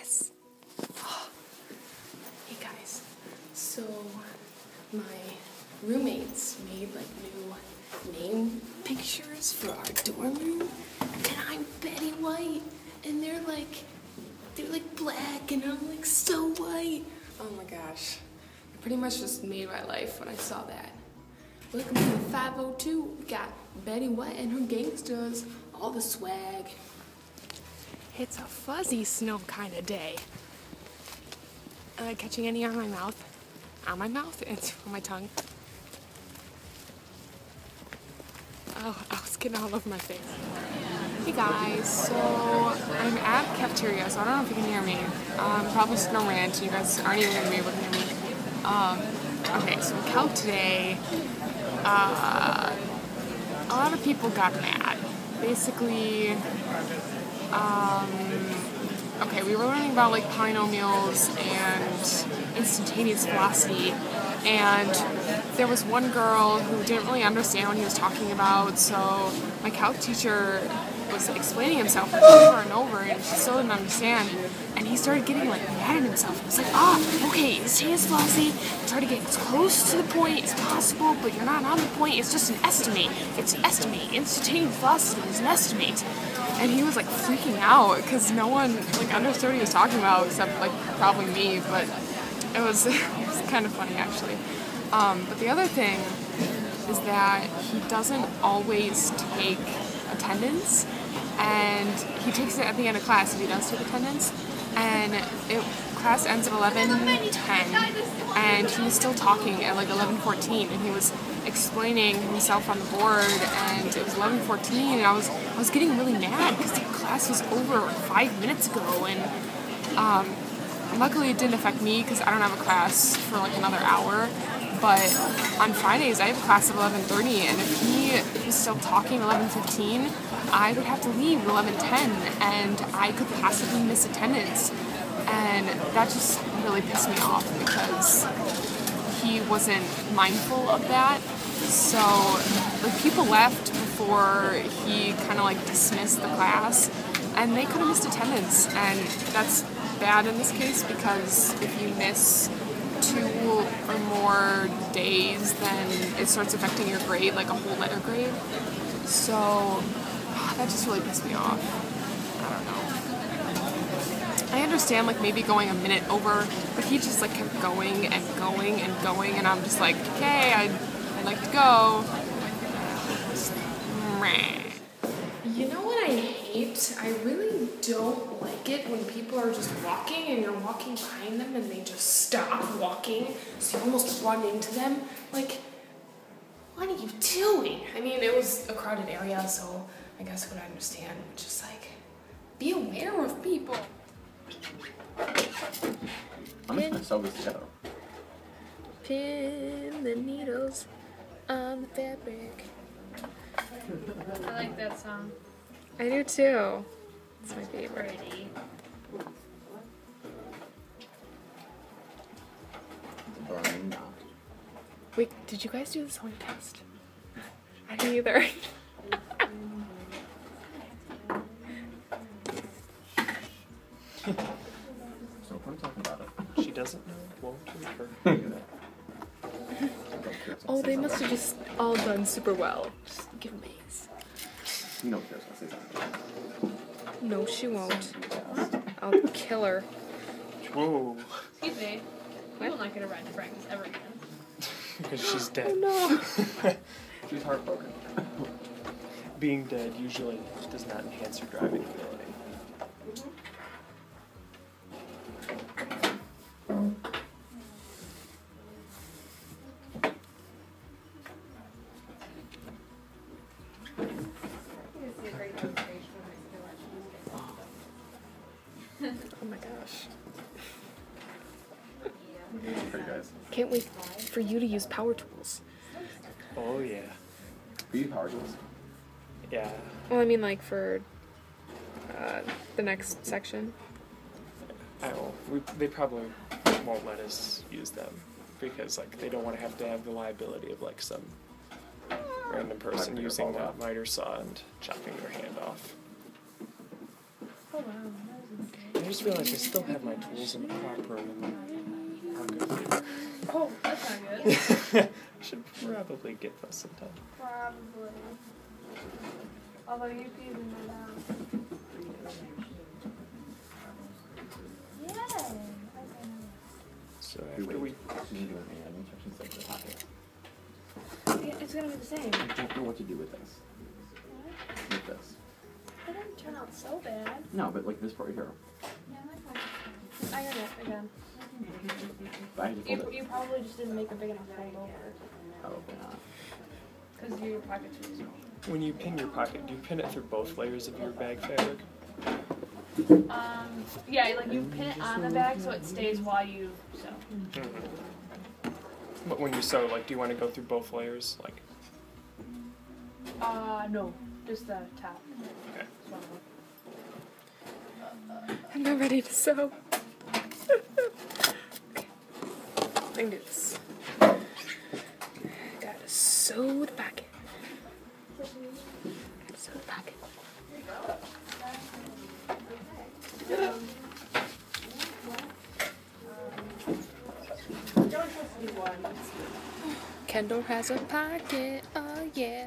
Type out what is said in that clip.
Yes. Oh. Hey guys, so my roommates made like new name pictures for our dorm room, and I'm Betty White, and they're like black, and I'm like so white. Oh my gosh, it pretty much just made my life when I saw that. Welcome to the 502. We got Betty White and her Gangstas, all the swag. It's a fuzzy snow kind of day. Catching any on my mouth? On my mouth? It's on my tongue. Oh, it's getting all over my face. Hey guys, so I'm at the cafeteria, so I don't know if you can hear me. Probably snow rant, you guys aren't even going to be able to hear me. Okay, so in calc today, a lot of people got mad. Basically, okay, we were learning about like polynomials and instantaneous velocity, and there was one girl who didn't really understand what he was talking about, so my calc teacher was explaining himself over and over, and she still didn't understand, and he started getting like mad at himself. He was like, okay, instantaneous velocity, try to get as close to the point as possible, but you're not on the point, it's just an estimate. It's an estimate. Instantaneous velocity is an estimate. And he was like freaking out because no one like understood what he was talking about except like probably me, but it was kind of funny actually. But the other thing is that he doesn't always take attendance, and he takes it at the end of class if he does take attendance, and class ends at 11:10, and he was still talking at like 11:14, and he was explaining himself on the board, and it was 11:14, and I was getting really mad because the class was over 5 minutes ago, and luckily it didn't affect me because I don't have a class for like another hour. But on Fridays I have a class at 11:30, and if he was still talking 11:15, I would have to leave at 11:10, and I could possibly miss attendance, and that just really pissed me off because he wasn't mindful of that. So like people left before he kind of like dismissed the class, and they could have missed attendance, and that's bad in this case because if you miss 2 or more days, then it starts affecting your grade, like a whole letter grade. So that just really pissed me off. I don't know. I understand like maybe going a minute over, but he just like kept going and going and going, and I'm just like, okay, I'd like to go. You know what I hate? I really don't like it when people are just walking and you're walking behind them and they just stop walking, so you almost run into them. Like, what are you doing? I mean, it was a crowded area, so I guess I would understand, but just like, be aware of people. I'm just gonna sew this together. Pin the needles on the fabric. I like that song. I do too. It's my favorite. Pretty. Burning down. Wait, did you guys do the sewing test? I didn't either. So we're talking about it. She doesn't know, won't her. Oh, they must have just all done super well. Just give them A's. You know Kira's gonna say something. No, she won't. I'll kill her. Whoa. Excuse me. You will not get a ride to practice ever again. Because she's dead. Oh no. She's heartbroken. Being dead usually does not enhance your driving ability. Oh my gosh. For you guys. Can't wait for you to use power tools. Oh yeah. Do you power tools? Yeah. Well, I mean like for the next section. They probably won't let us use them because like they don't want to have the liability of like some random person using a miter saw and chopping their hand off. Oh wow. just realized I still have my tools in the prop room in the pocket. Oh, that's not good. I should probably get those sometime. Probably. Although you can even know that. Yay! So after we... Susan doing hand instructions like the pocket. Yeah, it's gonna be the same. I don't know what to do with this. With this. It didn't turn out so bad. No, but like this part right here. I got it again. But I had to fold it. You probably just didn't make a big enough fold over. Probably not. Because your pocket's really small. When you pin your pocket, do you pin it through both layers of your bag fabric? Yeah, like you pin it on the bag so it stays while you sew. Mm-hmm. But when you sew, like, do you want to go through both layers? Like, No, just the top. okay. I'm not ready to sew. Okay. I can do this. Gotta sew the pocket. Gotta sew the pocket. Kendall has a pocket, oh yeah.